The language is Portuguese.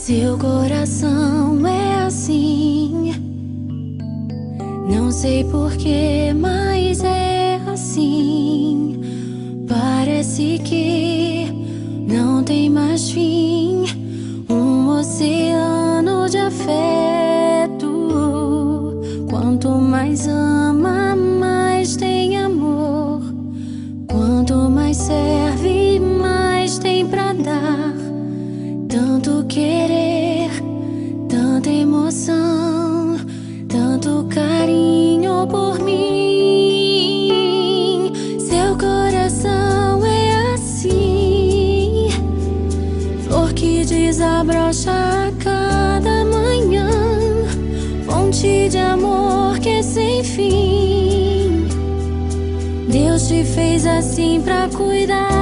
Seu coração é assim, não sei porquê, mas é assim. Parece que não tem mais fim, um oceano de afeto. Quanto mais ama, mais tem amor. Quanto mais serve, mais tem pra dar. Tanto querer, tanta emoção, tanto carinho por mim. Seu coração é assim, flor que desabrocha a cada manhã, fonte de amor que é sem fim. Deus te fez assim pra cuidar